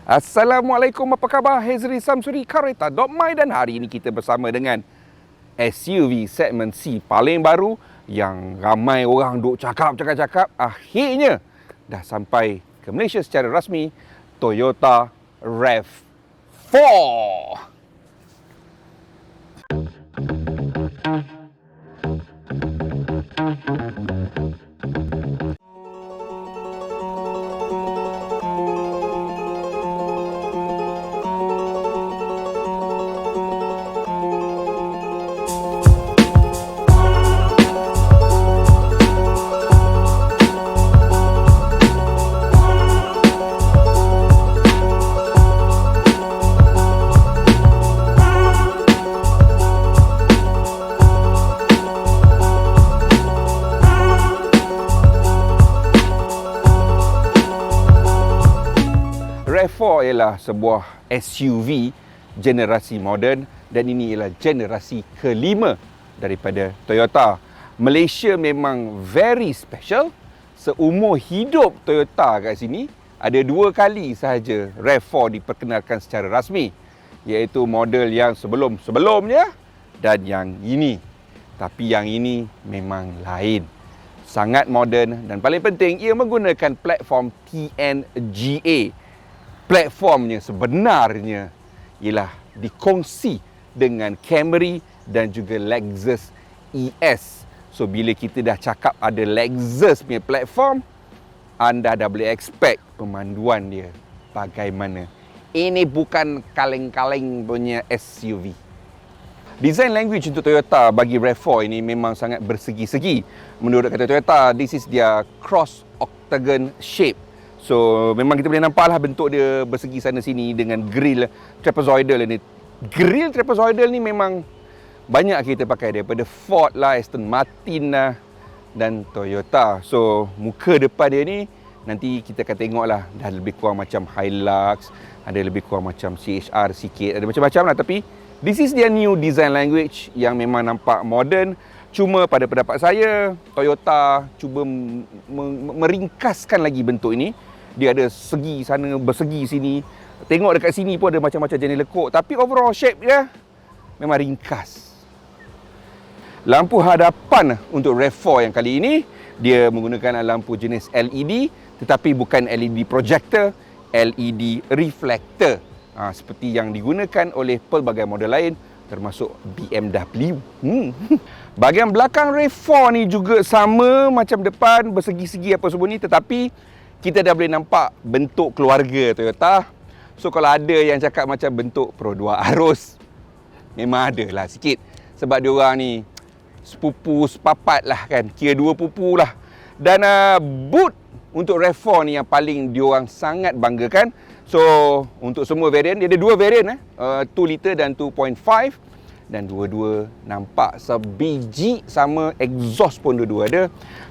Assalamualaikum, apa khabar? Hezri Samsuri, Kareta.my, dan hari ini kita bersama dengan SUV segmen C paling baru yang ramai orang duk cakap. Akhirnya dah sampai ke Malaysia secara rasmi, Toyota RAV4. RAV4 ialah sebuah SUV generasi moden dan ini ialah generasi kelima daripada Toyota. Malaysia memang very special. Seumur hidup Toyota kat sini, ada 2 kali sahaja RAV4 diperkenalkan secara rasmi, iaitu model yang sebelum-sebelumnya dan yang ini. Tapi yang ini memang lain. Sangat moden dan paling penting ia menggunakan platform TNGA. Platformnya sebenarnya ialah dikongsi dengan Camry dan juga Lexus ES. So bila kita dah cakap ada Lexus punya platform, anda dah boleh expect pemanduan dia bagaimana. Ini bukan kaleng-kaleng punya SUV. Design language untuk Toyota bagi RAV4 ini memang sangat bersegi-segi. Menurut kata Toyota, this is their cross octagon shape. So memang kita boleh nampaklah bentuk dia bersegi sana sini dengan grill trapezoidal ni. Grill trapezoidal ni memang banyak kita pakai daripada Ford lah, Aston Martin lah dan Toyota. So muka depan dia ni nanti kita akan tengoklah dah lebih kurang macam Hilux, ada lebih kurang macam CHR sikit, ada macam-macam lah. Tapi this is their new design language yang memang nampak modern. Cuma pada pendapat saya, Toyota cuba meringkaskan lagi bentuk ini. Dia ada segi sana, bersegi sini. Tengok dekat sini pun ada macam-macam jenis lekuk. Tapi overall shape dia memang ringkas. Lampu hadapan untuk RAV4 yang kali ini, dia menggunakan lampu jenis LED, tetapi bukan LED projector, LED reflector. Seperti yang digunakan oleh pelbagai model lain, termasuk BMW. Bahagian belakang RAV4 ni juga sama macam depan, bersegi-segi apa semua ni, tetapi kita dah boleh nampak bentuk keluarga Toyota. So kalau ada yang cakap macam bentuk Pro 2 Arus, memang ada lah sikit. Sebab diorang ni sepupu sepapat lah kan, kira 2 pupu lah. Dan boot untuk RAV4 ni yang paling diorang sangat banggakan. So untuk semua variant, dia ada 2 variant 2 liter dan 2.5. Dan dua-dua nampak sebiji sama, exhaust pun dua-dua ada.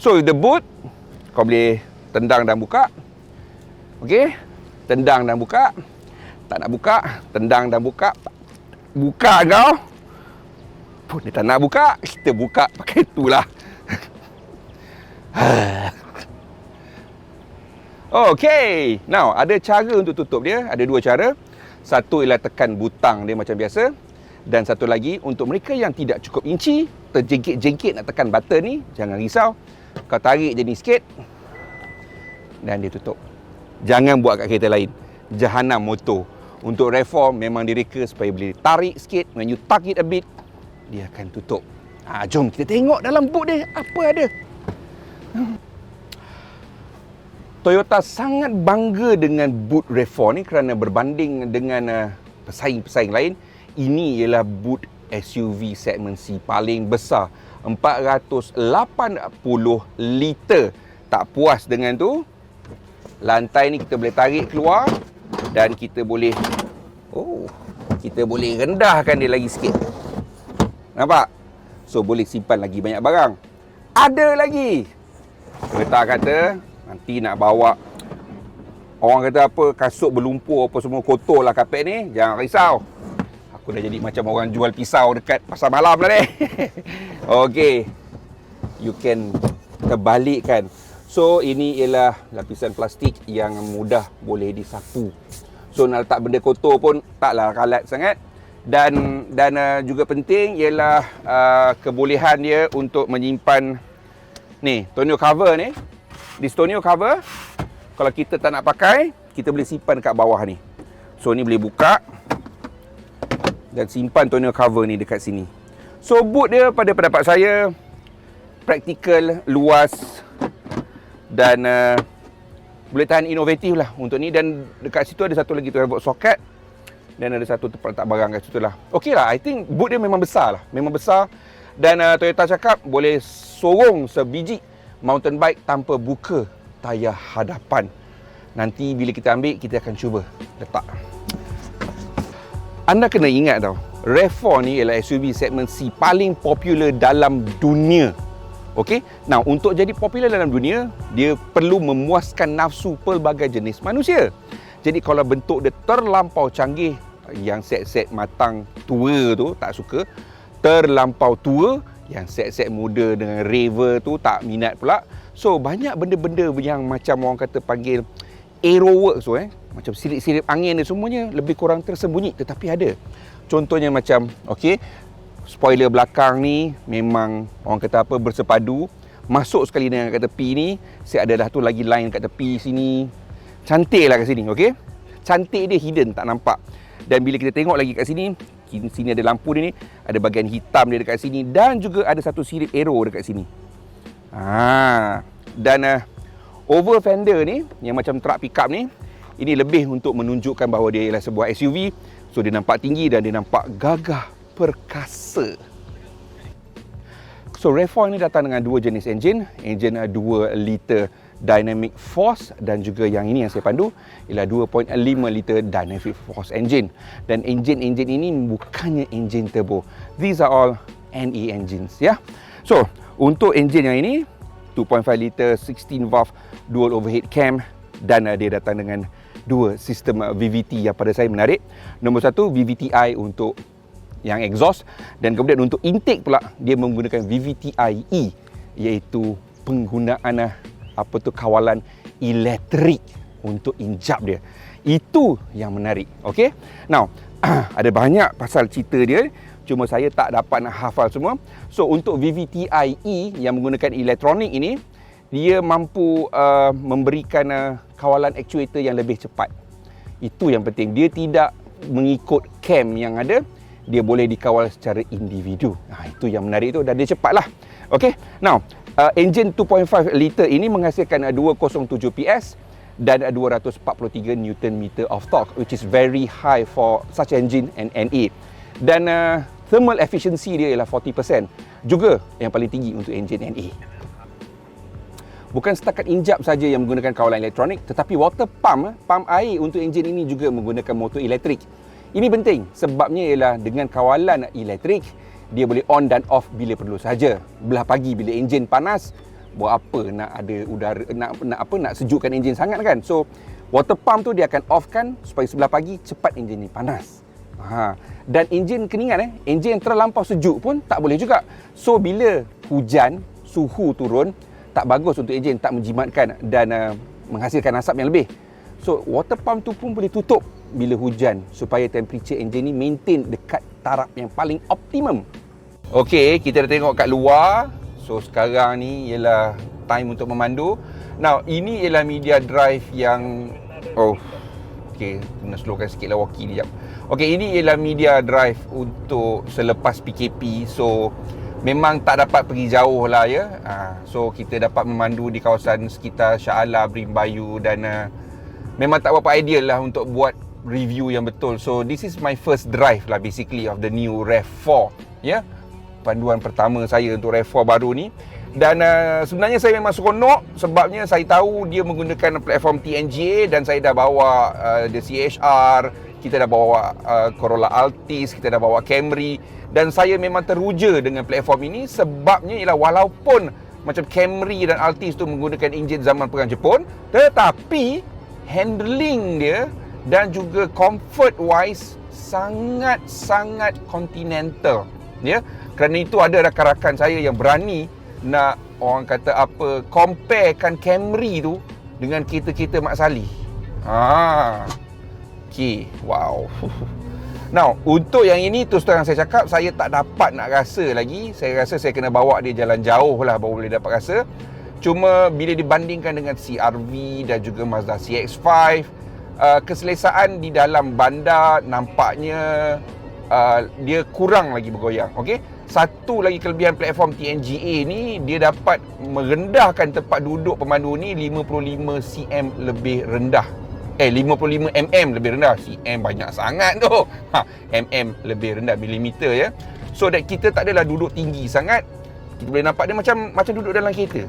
So the boot, kau boleh tendang dan buka. Okey, tendang dan buka. Tak nak buka, tendang dan buka. Buka kau. Pun dia tak nak buka, kita buka pakai itulah. Okey, now ada cara untuk tutup dia, ada 2 cara. Satu ialah tekan butang dia macam biasa, dan satu lagi untuk mereka yang tidak cukup inci, terjengkit-jengkit nak tekan button ni, jangan risau. Kau tarik je ni sikit dan dia tutup. Jangan buat kat kereta lain. Jahanam motor. Untuk RAV4 memang direka supaya boleh tarik sikit. When you tug it a bit, dia akan tutup. Jom kita tengok dalam boot dia apa ada. Toyota sangat bangga dengan boot RAV4 ni kerana berbanding dengan pesaing-pesaing lain, ini ialah boot SUV segmen C paling besar, 480 liter. Tak puas dengan tu, lantai ni kita boleh tarik keluar dan kita boleh rendahkan dia lagi sikit. Nampak? So boleh simpan lagi banyak barang. Ada lagi. Kereta kata nanti nak bawa, orang kata apa, kasut berlumpur apa semua, kotor lah kapet ni, jangan risau. Aku dah jadi macam orang jual pisau dekat pasar malam lah ni. Okey, you can terbalikkan. So ini ialah lapisan plastik yang mudah boleh disapu. So nak letak benda kotor pun taklah kalat sangat. Dan juga penting ialah kebolehan dia untuk menyimpan ni tonneau cover ni. This tonneau cover, kalau kita tak nak pakai, kita boleh simpan kat bawah ni. So ni boleh buka dan simpan tonneau cover ni dekat sini. So boot dia pada pendapat saya praktikal, luas dan boleh tahan, inovatif lah untuk ni. Dan dekat situ ada satu lagi 12 volt socket dan ada satu tempat letak barang kat situ lah. Okey lah, I think boot dia memang besar lah, memang besar. Dan Toyota cakap boleh sorong sebiji mountain bike tanpa buka tayar hadapan. Nanti bila kita ambil, kita akan cuba letak. Anda kena ingat tau, RAV4 ni ialah SUV segmen C paling popular dalam dunia. Okey, nah untuk jadi popular dalam dunia, dia perlu memuaskan nafsu pelbagai jenis manusia. Jadi kalau bentuk dia terlampau canggih, yang set-set matang tua tu tak suka. Terlampau tua, yang set-set muda dengan raver tu tak minat pula. So banyak benda-benda yang macam orang kata panggil aeroworks tu macam silip-silip angin dia semuanya lebih kurang tersembunyi, tetapi ada. Contohnya macam okey, spoiler belakang ni memang orang kata apa, bersepadu. Masuk sekali dengan kat tepi ni, saya ada dah tu lagi line kat tepi sini. Cantik lah kat sini, okey. Cantik dia hidden, tak nampak. Dan bila kita tengok lagi kat sini, sini ada lampu dia ni, ada bahagian hitam dia dekat sini dan juga ada satu sirip arrow dekat sini. Dan over fender ni yang macam truck pickup ni, ini lebih untuk menunjukkan bahawa dia ialah sebuah SUV. So dia nampak tinggi dan dia nampak gagah perkasa. So RAV4 ini datang dengan dua jenis enjin 2 liter Dynamic Force dan juga yang ini yang saya pandu ialah 2.5 liter Dynamic Force engine. Dan enjin-enjin ini bukannya enjin turbo. These are all NE engines ya. So untuk enjin yang ini 2.5 liter 16 valve dual overhead cam dan dia datang dengan dua sistem VVT yang pada saya menarik. Nombor satu VVTi untuk yang exhaust dan kemudian untuk intake pula dia menggunakan VVTi-E, iaitu penggunaan kawalan elektrik untuk injap dia. Itu yang menarik. Okey. Now, ada banyak pasal cerita dia, cuma saya tak dapat nak hafal semua. So untuk VVTi-E yang menggunakan elektronik ini, dia mampu memberikan kawalan actuator yang lebih cepat. Itu yang penting. Dia tidak mengikut cam yang ada, dia boleh dikawal secara individu. Itu yang menarik tu, dan dia cepatlah. Okey. Now, enjin 2.5 liter ini menghasilkan 207 PS dan 243 Nm of torque, which is very high for such engine and NA. Dan thermal efficiency dia ialah 40%, juga yang paling tinggi untuk enjin NA. Bukan setakat injap saja yang menggunakan kawalan elektronik, tetapi water pump air untuk enjin ini juga menggunakan motor elektrik. Ini penting sebabnya ialah dengan kawalan elektrik, dia boleh on dan off bila perlu saja. Belah pagi bila enjin panas, buat apa nak ada udara, nak sejukkan enjin sangat kan. So water pump tu dia akan offkan supaya sebelah pagi cepat enjin ni panas. Dan enjin kena ingat enjin yang terlampau sejuk pun tak boleh juga. So bila hujan, suhu turun, tak bagus untuk enjin, tak menjimatkan dan menghasilkan asap yang lebih. So water pump tu pun boleh tutup bila hujan supaya temperature enjin ni maintain dekat taraf yang paling optimum. Okey, kita dah tengok kat luar. So sekarang ni ialah time untuk memandu. Now, ini ialah media drive yang okey, kena slowkan sikitlah walkie ni jap. Okey, ini ialah media drive untuk selepas PKP. So memang tak dapat pergi jauh lah ya. So kita dapat memandu di kawasan sekitar Shah Alam, Brimbayu dan memang tak berapa ideal lah untuk buat review yang betul. So this is my first drive lah basically of the new RAV4 ya. Panduan pertama saya untuk RAV4 baru ni. Dan sebenarnya saya memang seronok sebabnya saya tahu dia menggunakan platform TNGA dan saya dah bawa the CHR, kita dah bawa Corolla Altis, kita dah bawa Camry dan saya memang teruja dengan platform ini sebabnya ialah walaupun macam Camry dan Altis tu menggunakan enjin zaman Perang Jepun, tetapi handling dia dan juga comfort wise sangat-sangat continental ya. Kerana itu ada rakan-rakan saya yang berani nak orang kata apa, comparekan Camry tu dengan kereta-kereta Mak Saleh. Okey, wow. Now, untuk yang ini terus terang saya cakap, saya tak dapat nak rasa lagi. Saya rasa saya kena bawa dia jalan jauh lah baru boleh dapat rasa. Cuma bila dibandingkan dengan CR-V dan juga Mazda CX-5, keselesaan di dalam bandar nampaknya dia kurang lagi bergoyang. Okey. Satu lagi kelebihan platform TNGA ni, dia dapat merendahkan tempat duduk pemandu ni 55 cm lebih rendah. 55 mm lebih rendah. cm banyak sangat tu. Mm lebih rendah, milimeter ya. So that kita tak adalah duduk tinggi sangat. Kita boleh nampak dia macam duduk dalam kereta.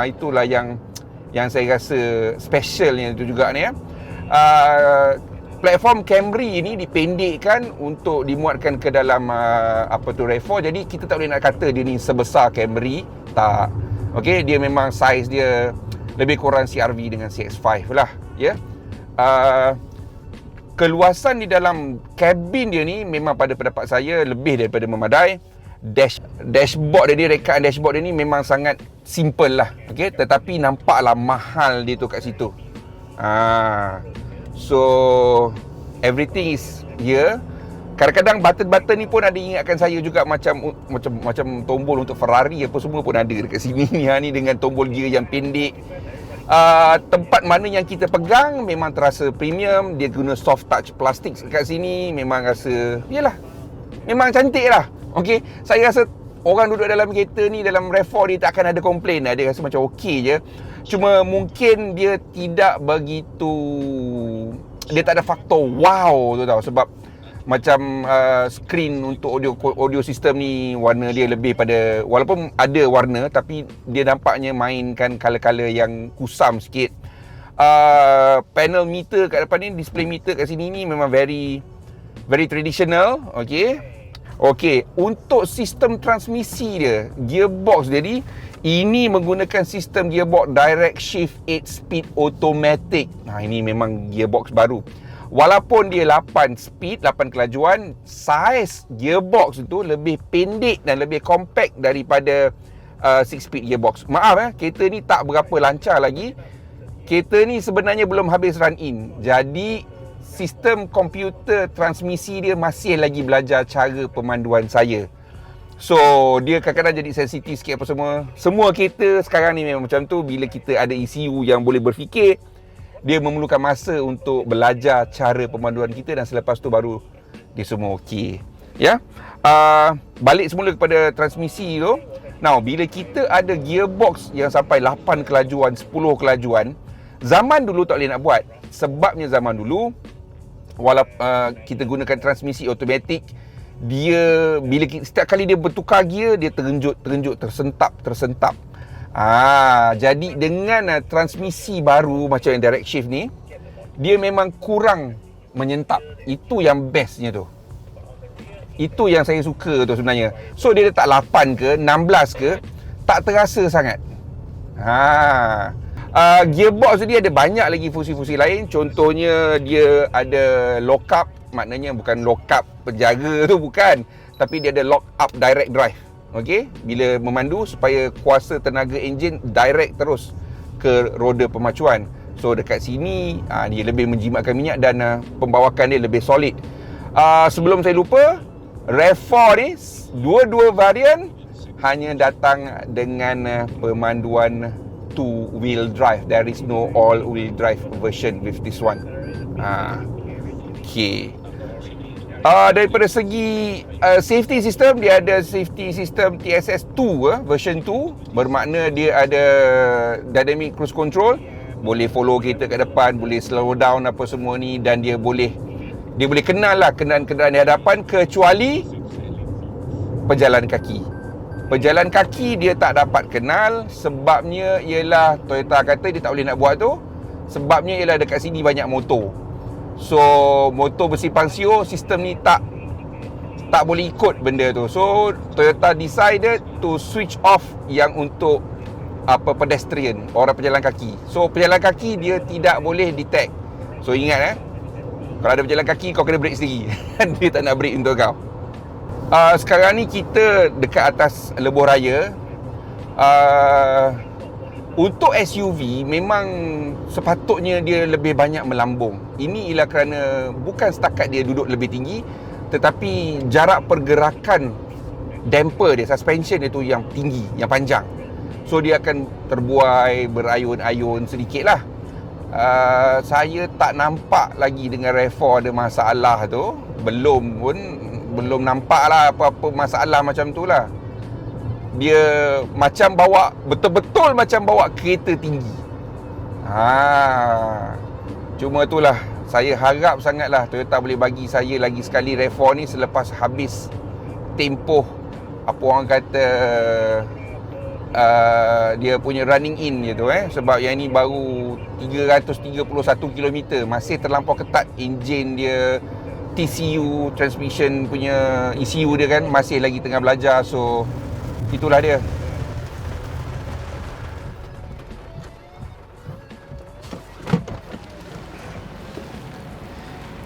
Itulah yang saya rasa specialnya itu juga ni ya. Platform Camry ini dipendekkan untuk dimuatkan ke dalam RAV4. Jadi kita tak boleh nak kata dia ni sebesar Camry. Tak. Okey, dia memang saiz dia lebih kurang CR-V dengan CX-5 lah ya. Keluasan di dalam kabin dia ni memang pada pendapat saya lebih daripada memadai. Dashboard dia, rekaan dashboard dia ni memang sangat simple lah. Okey, tetapi nampaklah mahal dia tu kat situ. So everything is here. Kadang-kadang button-button ni pun ada ingatkan saya juga macam tombol untuk Ferrari apa semua pun ada dekat sini ni dengan tombol gear yang pendek. Tempat mana yang kita pegang memang terasa premium. Dia guna soft touch plastik dekat sini, memang rasa yalah, memang cantik lah. Okey, saya rasa orang duduk dalam kereta ni, dalam RAV4 dia tak akan ada komplain lah. Dia rasa macam okey je. Cuma mungkin dia tidak begitu, dia tak ada faktor wow tu tau. Sebab macam screen untuk audio system ni, warna dia lebih pada, walaupun ada warna tapi dia nampaknya mainkan color-color yang kusam sikit. Panel meter kat depan ni, display meter kat sini ni memang very traditional. Okey, untuk sistem transmisi dia, gearbox dia ni, ini menggunakan sistem gearbox direct shift 8 speed automatic. Ini memang gearbox baru. Walaupun dia 8 speed, 8 kelajuan, saiz gearbox itu lebih pendek dan lebih compact daripada 6 speed gearbox. Maaf kereta ni tak berapa lancar lagi. Kereta ni sebenarnya belum habis run in. Jadi sistem komputer transmisi dia masih lagi belajar cara pemanduan saya. So dia kadang-kadang jadi sensitif sikit apa semua. Semua kereta sekarang ni memang macam tu. Bila kita ada ECU yang boleh berfikir, dia memerlukan masa untuk belajar cara pemanduan kita, dan selepas tu baru dia semua okey. Ya. Balik semula kepada transmisi tu. Now, bila kita ada gearbox yang sampai 8 kelajuan, 10 kelajuan, zaman dulu tak boleh nak buat. Sebabnya zaman dulu, walaupun kita gunakan transmisi automatik, dia bila setiap kali dia bertukar gear, dia terenjut, tersentap. Jadi dengan transmisi baru macam yang direct shift ni, dia memang kurang menyentap. Itu yang bestnya tu. Itu yang saya suka tu sebenarnya. So dia letak 8 ke 16 ke, tak terasa sangat. Gearbox dia ada banyak lagi fungsi-fungsi lain. Contohnya dia ada lock up, maknanya bukan lock up penjaga tu, bukan, tapi dia ada lock up direct drive. Okey, bila memandu supaya kuasa tenaga enjin direct terus ke roda pemacuan. So dekat sini dia lebih menjimatkan minyak dan pembawakan dia lebih solid. Sebelum saya lupa, RAV4 ni dua-dua varian hanya datang dengan pemanduan two-wheel drive. There is no all-wheel drive version with this one. Okey. Daripada segi safety system, dia ada safety system TSS2 version 2, bermakna dia ada dynamic cruise control, boleh follow kereta kat depan, boleh slow down apa semua ni, dan dia boleh kenal lah kenderaan-kenderaan di hadapan, kecuali pejalan kaki. Pejalan kaki dia tak dapat kenal. Sebabnya ialah Toyota kata dia tak boleh nak buat tu. Sebabnya ialah dekat sini banyak motor. So motor bersimpang siur, sistem ni tak boleh ikut benda tu. So Toyota decided to switch off yang untuk pedestrian, orang pejalan kaki. So pejalan kaki dia tidak boleh detect. So ingat kalau ada pejalan kaki, kau kena brake sendiri. Dia tak nak brake untuk kau. Sekarang ni kita dekat atas lebuh raya. Untuk SUV memang sepatutnya dia lebih banyak melambung. Ini ialah kerana bukan setakat dia duduk lebih tinggi, tetapi jarak pergerakan damper dia, suspension dia tu yang tinggi, yang panjang. So dia akan terbuai, berayun-ayun sedikit lah. Saya tak nampak lagi dengan RAV4 ada masalah tu. Belum nampak lah apa-apa masalah macam tu lah. Dia macam betul-betul macam bawa kereta tinggi. Cuma itulah, saya harap sangatlah Toyota boleh bagi saya lagi sekali RAV4 ni selepas habis tempoh apa orang kata dia punya running in je tu sebab yang ni baru 331 km, masih terlampau ketat enjin dia, TCU, transmission punya ECU dia kan masih lagi tengah belajar. So itulah dia.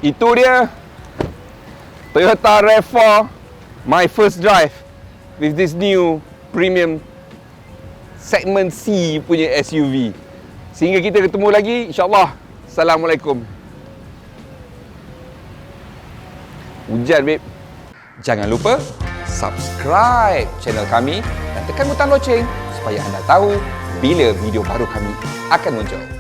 Itu dia Toyota RAV4, my first drive with this new premium segment C punya SUV. Sehingga kita ketemu lagi, insyaAllah. Assalamualaikum. Hujan, babe. Jangan lupa subscribe channel kami dan tekan butang loceng supaya anda tahu bila video baru kami akan muncul.